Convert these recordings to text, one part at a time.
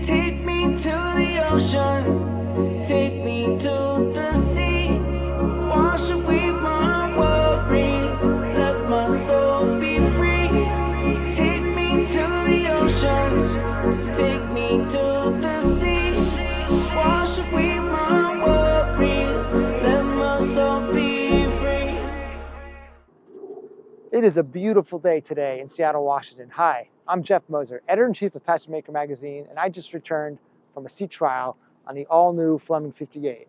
Take me to the ocean, take me to the sea. Wash away my worries, let my soul be free. Take me to the ocean, take me to the sea. Wash away my worries, let my soul be free. It is a beautiful day today in Seattle, Washington. Hi, I'm Jeff Moser, editor-in-chief of PassageMaker Magazine, and I just returned from a sea trial on the all-new Fleming 58.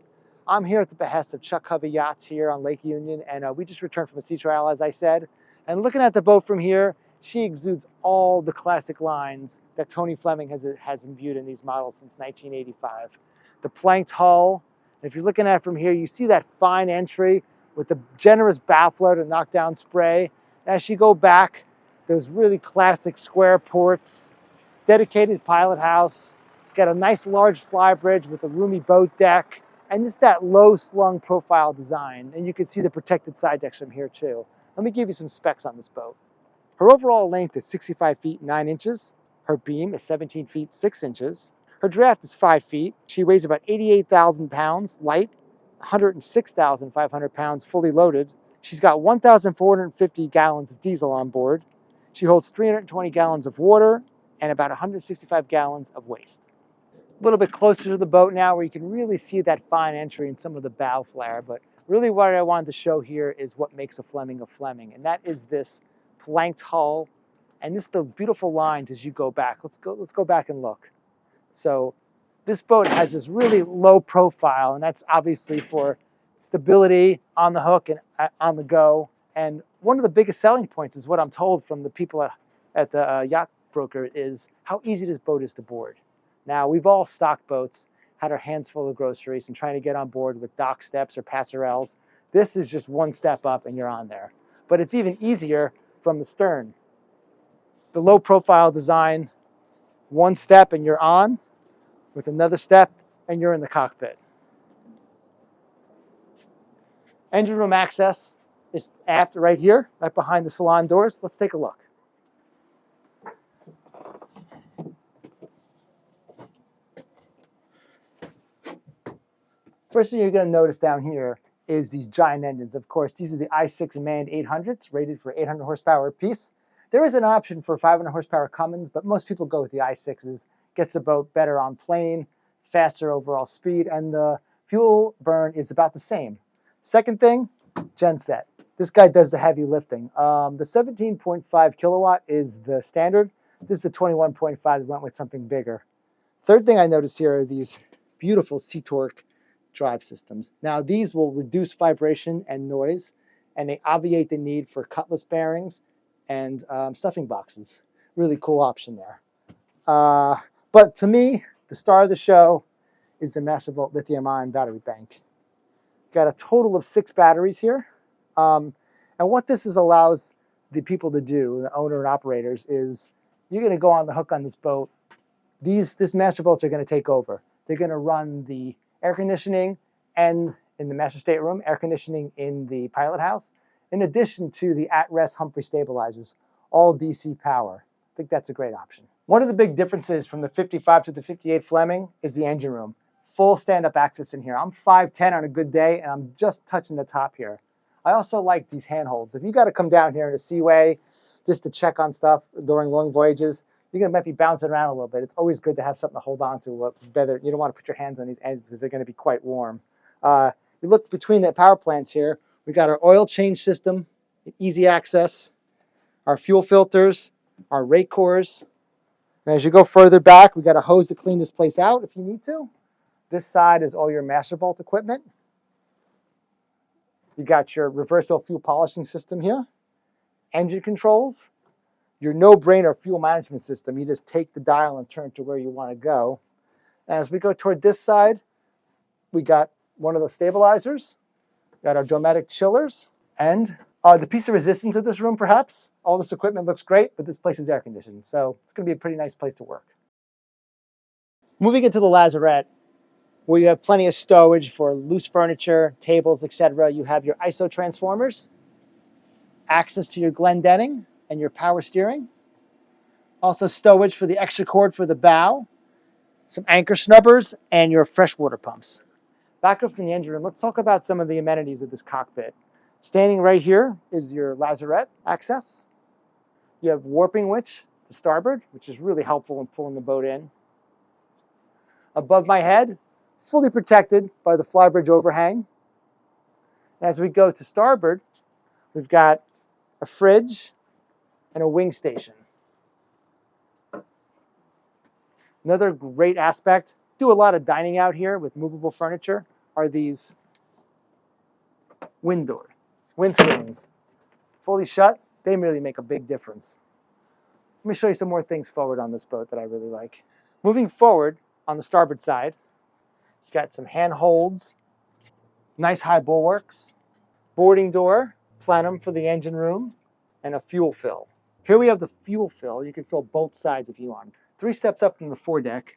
I'm here at the behest of Chuck Hovey Yachts here on Lake Union, and we just returned from a sea trial, as I said. And looking at the boat from here, she exudes all the classic lines that Tony Fleming has imbued in these models since 1985. The planked hull, and if you're looking at it from here, you see that fine entry with the generous bow flow to knock down spray. As you go back, those really classic square ports, dedicated pilot house, got a nice large flybridge with a roomy boat deck, and just that low slung profile design. And you can see the protected side decks from here too. Let me give you some specs on this boat. Her overall length is 65 feet 9 inches. Her beam is 17 feet 6 inches. Her draft is 5 feet. She weighs about 88,000 pounds light, 106,500 pounds fully loaded. She's got 1,450 gallons of diesel on board. She holds 320 gallons of water and about 165 gallons of waste. A little bit closer to the boat now where you can really see that fine entry and some of the bow flare, but really what I wanted to show here is what makes a Fleming, and that is this planked hull and this the beautiful lines as you go back. Let's go back and look. So this boat has this really low profile, and that's obviously for stability on the hook and on the go. And one of the biggest selling points is what I'm told from the people at the yacht broker is how easy this boat is to board. Now, we've all stocked boats, had our hands full of groceries and trying to get on board with dock steps or passerelles. This is just one step up and you're on there. But it's even easier from the stern. The low profile design, one step and you're on, with another step and you're in the cockpit. Engine room access is aft right here, right behind the salon doors. Let's take a look. First thing you're going to notice down here is these giant engines. Of course, these are the i6 manned 800s, rated for 800 horsepower apiece. There is an option for 500 horsepower Cummins, but most people go with the i6s. Gets the boat better on plane, faster overall speed, and the fuel burn is about the same. Second thing, genset. This guy does the heavy lifting. The 17.5 kilowatt is the standard. This is the 21.5. We went with something bigger. Third thing I noticed here are these beautiful C-Torque drive systems. Now these will reduce vibration and noise, and they obviate the need for cutlass bearings and stuffing boxes. Really cool option there. But to me, the star of the show is the Mastervolt lithium-ion battery bank. Got a total of 6 batteries here. And what this allows the people to do, the owner and operators, is you're going to go on the hook on this boat. This Mastervolts are going to take over. They're going to run the air conditioning and in the master stateroom, air conditioning in the pilot house, in addition to the at-rest Humphrey stabilizers, all DC power. I think that's a great option. One of the big differences from the 55 to the 58 Fleming is the engine room. Full stand-up access in here. I'm 5'10" on a good day, and I'm just touching the top here. I also like these handholds. If you got to come down here in a seaway just to check on stuff during long voyages, you're going to might be bouncing around a little bit. It's always good to have something to hold on to. Better, you don't want to put your hands on these edges because they're going to be quite warm. You look between the power plants here. We got our oil change system, easy access, our fuel filters, our rake cores. And as you go further back, we got a hose to clean this place out if you need to. This side is all your Mastervolt equipment. You got your reversal fuel polishing system here, engine controls, your no-brainer fuel management system. You just take the dial and turn to where you want to go. As we go toward this side, we got one of the stabilizers, got our Dometic chillers, and the piece of resistance of this room, perhaps. All this equipment looks great, but this place is air conditioned, so it's going to be a pretty nice place to work. Moving into the lazarette, where you have plenty of stowage for loose furniture, tables, etc. You have your ISO transformers, access to your Glendenning and your power steering. Also stowage for the extra cord for the bow, some anchor snubbers, and your freshwater pumps. Back up from the engine room, let's talk about some of the amenities of this cockpit. Standing right here is your lazarette access. You have warping winch to starboard, which is really helpful in pulling the boat in. Above my head, fully protected by the Flybridge overhang. As we go to starboard, we've got a fridge and a wing station. Another great aspect, do a lot of dining out here with movable furniture, are these wind screens. Fully shut, they really make a big difference. Let me show you some more things forward on this boat that I really like. Moving forward on the starboard side, you've got some handholds, nice high bulwarks, boarding door, plenum for the engine room, and a fuel fill. Here we have the fuel fill. You can fill both sides if you want. 3 steps up from the foredeck,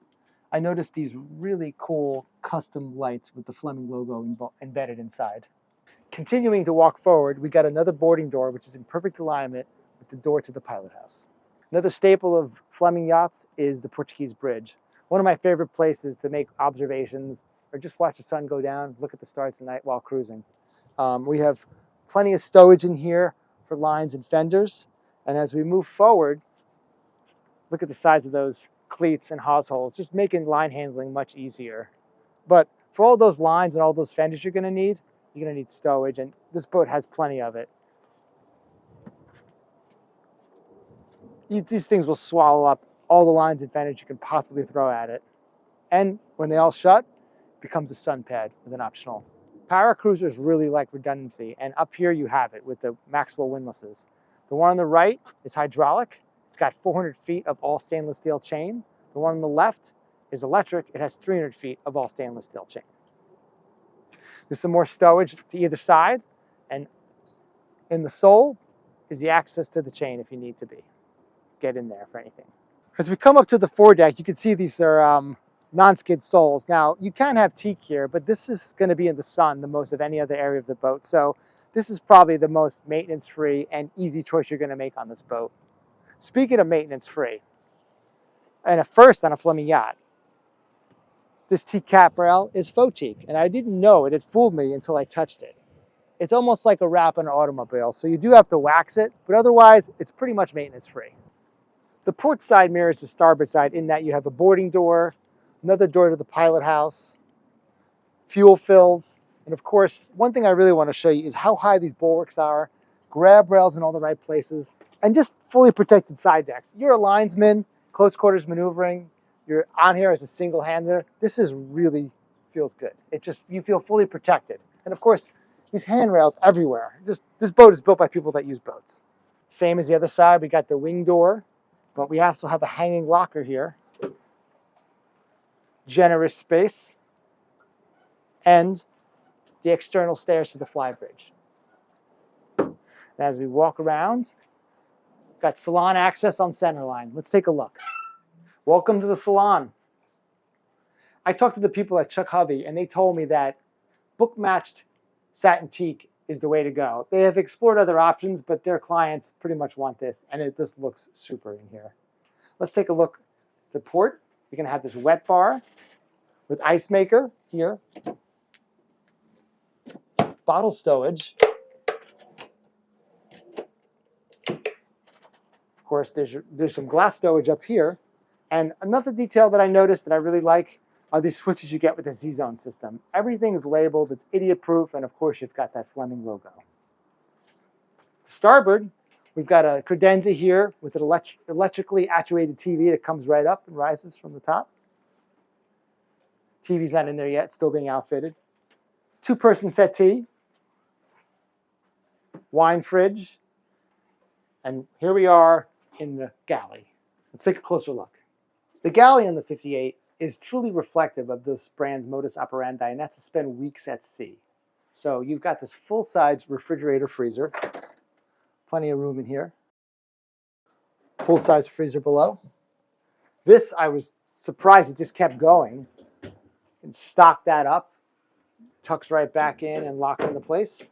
I noticed these really cool custom lights with the Fleming logo embedded inside. Continuing to walk forward, we got another boarding door, which is in perfect alignment with the door to the Pilothouse. Another staple of Fleming yachts is the Portuguese bridge. One of my favorite places to make observations or just watch the sun go down, look at the stars at night while cruising. We have plenty of stowage in here for lines and fenders. And as we move forward, look at the size of those cleats and hawse holes, just making line handling much easier. But for all those lines and all those fenders you're going to need stowage, and this boat has plenty of it. These things will swallow up all the lines and fenders you can possibly throw at it. And when they all shut, it becomes a sun pad with an optional. Power cruisers really like redundancy, and up here you have it with the Maxwell windlasses. The one on the right is hydraulic. It's got 400 feet of all stainless steel chain. The one on the left is electric. It has 300 feet of all stainless steel chain. There's some more stowage to either side, and in the sole is the access to the chain if you need to get in there for anything. As we come up to the foredeck, you can see these are non-skid soles. Now, you can have teak here, but this is going to be in the sun the most of any other area of the boat. So this is probably the most maintenance-free and easy choice you're going to make on this boat. Speaking of maintenance-free, and a first on a Fleming yacht, this teak cap rail is faux teak, and I didn't know it. It fooled me until I touched it. It's almost like a wrap on an automobile, so you do have to wax it, but otherwise, it's pretty much maintenance-free. The port side mirrors the starboard side in that you have a boarding door, another door to the pilot house, fuel fills, and of course, one thing I really want to show you is how high these bulwarks are, grab rails in all the right places, and just fully protected side decks. You're a linesman, close quarters maneuvering, you're on here as a single-hander. This is really feels good. You feel fully protected. And of course, these handrails everywhere. This boat is built by people that use boats. Same as the other side, we got the wing door, but we also have a hanging locker here. Generous space, and the external stairs to the Flybridge. And as we walk around, got Salon access on centerline. Let's take a look. Welcome to the Salon. I talked to the people at Chuck Hovey, and they told me that book-matched satin teak is the way to go. They have explored other options, but their clients pretty much want this, and this looks super in here. Let's take a look at the port. You're going to have this wet bar with ice maker here, bottle stowage. Of course, there's some glass stowage up here. And another detail that I noticed that I really like are these switches you get with the Z-Zone system. Everything is labeled, it's idiot-proof, and of course you've got that Fleming logo. Starboard, we've got a credenza here with an electrically actuated TV that comes right up and rises from the top. TV's not in there yet, still being outfitted. 2-person settee, wine fridge, and here we are in the galley. Let's take a closer look. The galley in the 58 is truly reflective of this brand's modus operandi, and that's to spend weeks at sea. So you've got this full-size refrigerator freezer, plenty of room in here. Full-size freezer below. This, I was surprised it just kept going. And stock that up, tucks right back in and locks into place.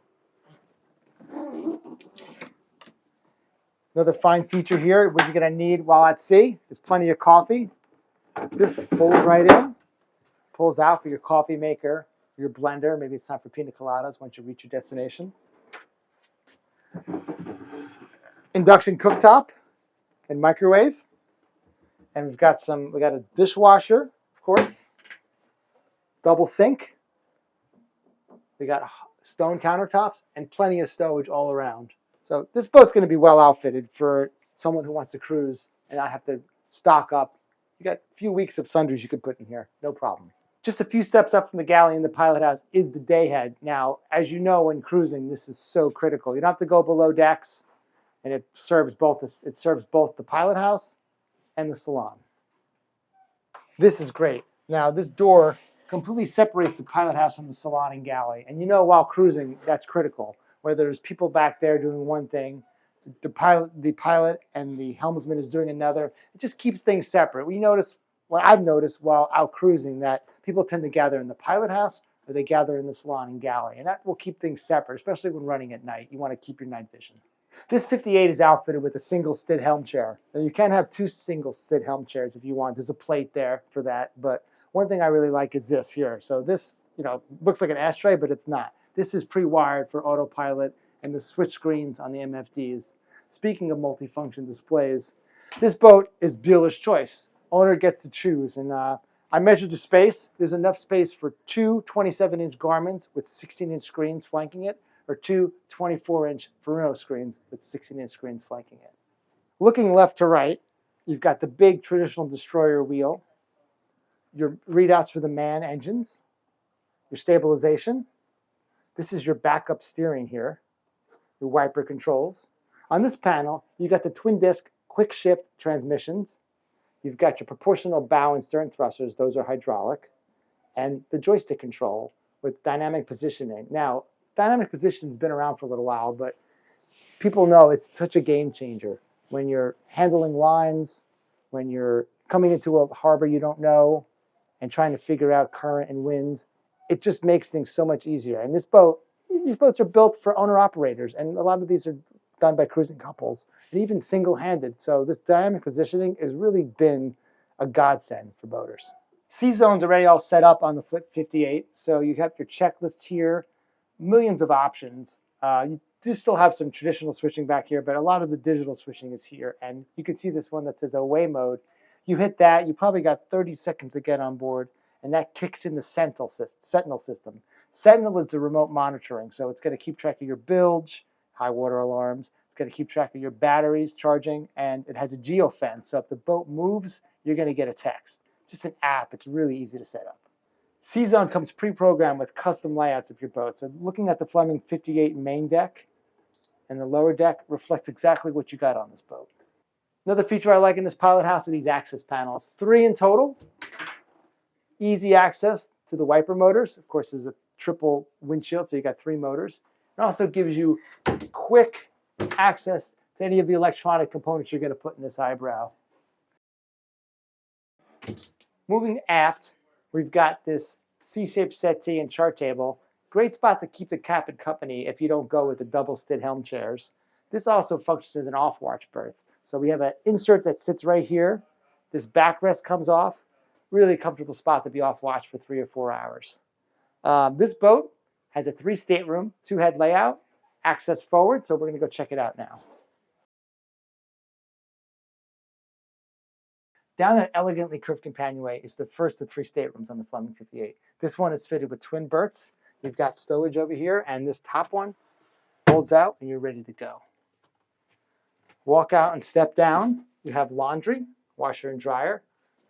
Another fine feature here, what you're going to need while at sea is plenty of coffee. This folds right in, pulls out for your coffee maker, your blender. Maybe it's time for pina coladas once you reach your destination. Induction cooktop and microwave. And we got a dishwasher, of course, double sink. We got stone countertops and plenty of stowage all around. So this boat's going to be well outfitted for someone who wants to cruise and not have to stock up. You got a few weeks of sundries you could put in here, no problem. Just a few steps up from the galley in the Pilothouse is the day head. Now, as you know, when cruising, this is so critical. You don't have to go below decks, and it serves both the Pilothouse and the Salon. This is great. Now, this door completely separates the Pilothouse from the Salon and galley. And you know, while cruising, that's critical. Whether there's people back there doing one thing, the pilot and the helmsman is doing another, it just keeps things separate. I've noticed while out cruising that people tend to gather in the Pilothouse or they gather in the Salon and galley. And that will keep things separate, especially when running at night. You want to keep your night vision. This 58 is outfitted with a single Stid helm chair. Now you can have two single Stid helm chairs if you want. There's a plate there for that. But one thing I really like is this here. So this, looks like an ashtray, but it's not. This is pre-wired for autopilot and the switch screens on the MFDs. Speaking of multifunction displays, this boat is dealer's choice. Owner gets to choose. And I measured the space. There's enough space for two 27-inch Garmins with 16-inch screens flanking it, or two 24-inch Ferrino screens with 16-inch screens flanking it. Looking left to right, you've got the big traditional destroyer wheel, your readouts for the MAN engines, your stabilization. This is your backup steering here, your wiper controls. On this panel, you've got the twin disc quick shift transmissions. You've got your proportional bow and stern thrusters, those are hydraulic, and the joystick control with dynamic positioning. Now, dynamic positioning's been around for a little while, but people know it's such a game changer. When you're handling lines, when you're coming into a harbor you don't know and trying to figure out current and wind, it just makes things so much easier. And these boats are built for owner-operators, and a lot of these are done by cruising couples, and even single-handed. So this dynamic positioning has really been a godsend for boaters. C-Zone's already all set up on the Flip 58, so you have your checklist here, millions of options. You do still have some traditional switching back here, but a lot of the digital switching is here. And you can see this one that says away mode. You hit that, you probably got 30 seconds to get on board, and that kicks in the Sentinel system. Sentinel is the remote monitoring, so it's going to keep track of your bilge, high water alarms. It's going to keep track of your batteries, charging, and it has a geofence. So if the boat moves, you're going to get a text. It's just an app. It's really easy to set up. C-Zone comes pre-programmed with custom layouts of your boat. So looking at the Fleming 58 main deck and the lower deck reflects exactly what you got on this boat. Another feature I like in this Pilothouse are these access panels. 3 in total. Easy access to the wiper motors. Of course, there's a triple windshield, so you got 3 motors. It also gives you quick access to any of the electronic components you're going to put in this eyebrow. Moving aft, we've got this C-shaped settee and chart table. Great spot to keep the captain company if you don't go with the double Stid helm chairs. This also functions as an off-watch berth. So we have an insert that sits right here. This backrest comes off. Really comfortable spot to be off watch for 3 or 4 hours. This boat has a 3 stateroom, 2-head layout, access forward, so we're going to go check it out now. Down that elegantly curved companionway is the first of 3 staterooms on the Fleming 58. This one is fitted with twin berths. You've got stowage over here, and this top one folds out, and you're ready to go. Walk out and step down. You have laundry, washer and dryer.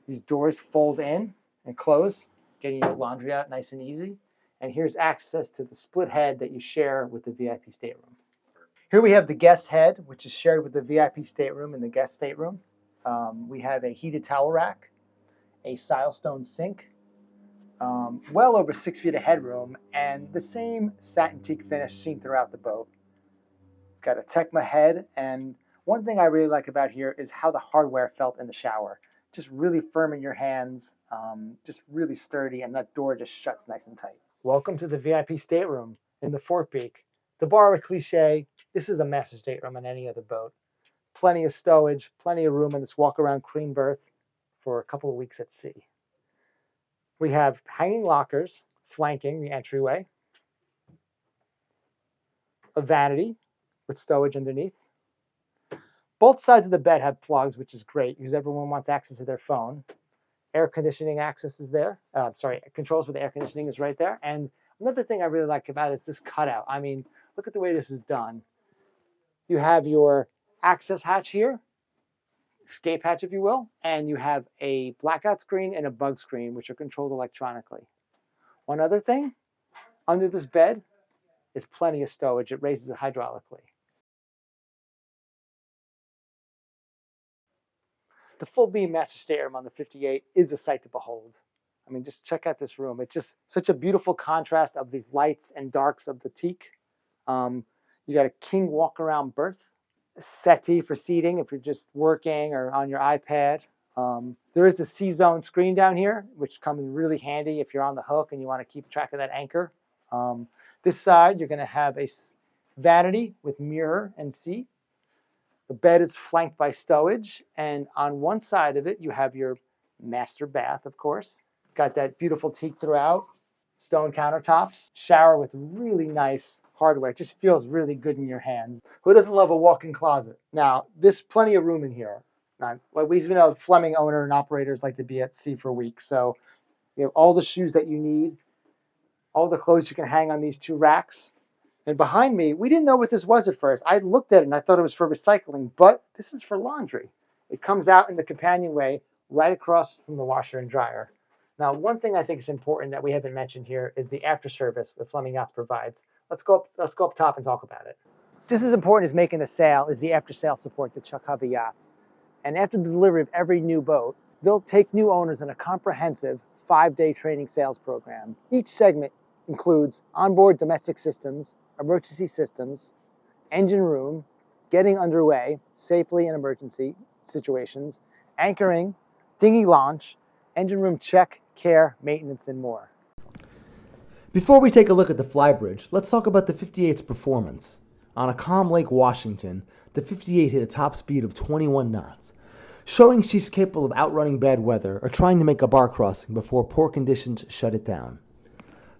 These doors fold in and close, getting your laundry out nice and easy. And here's access to the split head that you share with the VIP stateroom. Here we have the guest head, which is shared with the VIP stateroom and the guest stateroom. We have a heated towel rack, a silestone sink, well over 6 feet of headroom, and the same satin teak finish seen throughout the boat. It's got a Tecma head, and one thing I really like about here is how the hardware felt in the shower. Just really firm in your hands, just really sturdy, and that door just shuts nice and tight. Welcome to the VIP stateroom in the forepeak. To borrow a cliche, this is a master stateroom on any other boat. Plenty of stowage, plenty of room in this walk-around queen berth for a couple of weeks at sea. We have hanging lockers flanking the entryway, a vanity with stowage underneath. Both sides of the bed have plugs, which is great because everyone wants access to their phone. Air conditioning access is there. Controls for the air conditioning is right there. And another thing I really like about it is this cutout. I mean, look at the way this is done. You have your access hatch here, escape hatch, if you will, and you have a blackout screen and a bug screen, which are controlled electronically. One other thing, under this bed is plenty of stowage. It raises it hydraulically. The full beam master stateroom on the 58 is a sight to behold. I mean, just check out this room. It's just such a beautiful contrast of these lights and darks of the teak. You got a king walk-around berth, a settee for seating if you're just working or on your iPad. There is a C-zone screen down here, which comes really handy if you're on the hook and you want to keep track of that anchor. This side, you're going to have a vanity with mirror and seat. The bed is flanked by stowage, and on one side of it, you have your master bath, of course. Got that beautiful teak throughout, stone countertops, shower with really nice hardware. It just feels really good in your hands. Who doesn't love a walk-in closet? Now, there's plenty of room in here. Now, we know Fleming owner and operators like to be at sea for weeks, so you have all the shoes that you need, all the clothes you can hang on these two racks. And behind me, we didn't know what this was at first. I looked at it and I thought it was for recycling, but this is for laundry. It comes out in the companionway right across from the washer and dryer. Now, one thing I think is important that we haven't mentioned here is the after service that Fleming Yachts provides. Let's go up top and talk about it. Just as important as making the sale is the after sale support that Chuck Hovey Yachts. And after the delivery of every new boat, they'll take new owners in a comprehensive 5-day training sales program. Each segment includes onboard domestic systems, emergency systems, engine room, getting underway safely in emergency situations, anchoring, dinghy launch, engine room check, care, maintenance, and more. Before we take a look at the Flybridge, let's talk about the 58's performance. On a calm Lake Washington, the 58 hit a top speed of 21 knots, showing she's capable of outrunning bad weather or trying to make a bar crossing before poor conditions shut it down.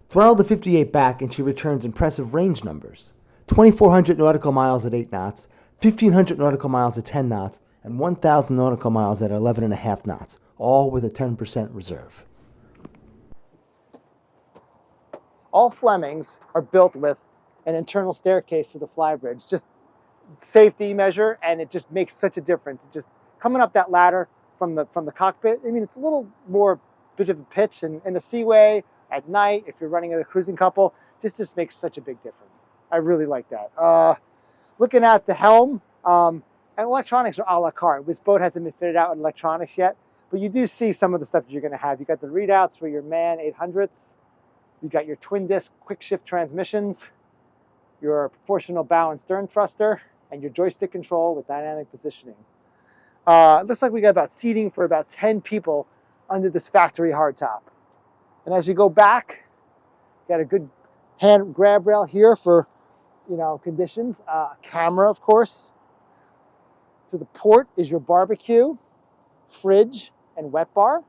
Throttle the 58 back and she returns impressive range numbers. 2,400 nautical miles at 8 knots, 1,500 nautical miles at 10 knots, and 1,000 nautical miles at 11.5 knots, all with a 10% reserve. All Flemings are built with an internal staircase to the Flybridge. Just safety measure, and it just makes such a difference. It just coming up that ladder from the cockpit, I mean, it's a little more bit of a pitch and in the seaway at night, if you're running a cruising couple, just makes such a big difference. I really like that. Looking at the helm, and electronics are a la carte. This boat hasn't been fitted out with electronics yet, but you do see some of the stuff that you're going to have. You got the readouts for your MAN 800s. You got your twin disc quick shift transmissions, your proportional bow and stern thruster, and your joystick control with dynamic positioning. It looks like we got about seating for about 10 people under this factory hardtop. And as you go back, got a good hand grab rail here for, conditions. Camera, of course. To the port is your barbecue, fridge, and wet bar.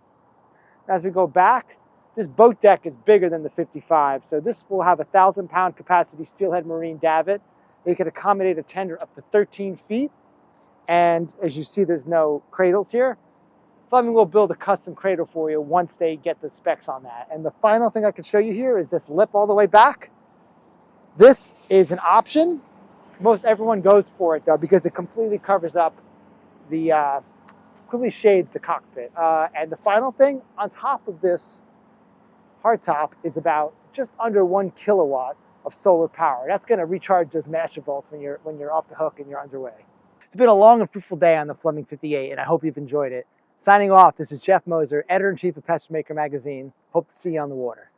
As we go back, this boat deck is bigger than the 55, so this will have a 1,000-pound capacity steelhead marine davit. It can accommodate a tender up to 13 feet. And as you see, there's no cradles here. Fleming will build a custom cradle for you once they get the specs on that. And the final thing I can show you here is this lip all the way back. This is an option. Most everyone goes for it though, because it completely covers up the, completely shades the cockpit. And the final thing on top of this hardtop is about just under 1 kilowatt of solar power. That's going to recharge those master vaults when you're off the hook and you're underway. It's been a long and fruitful day on the Fleming 58, and I hope you've enjoyed it. Signing off, this is Jeff Moser, Editor-in-Chief of PassageMaker Magazine. Hope to see you on the water.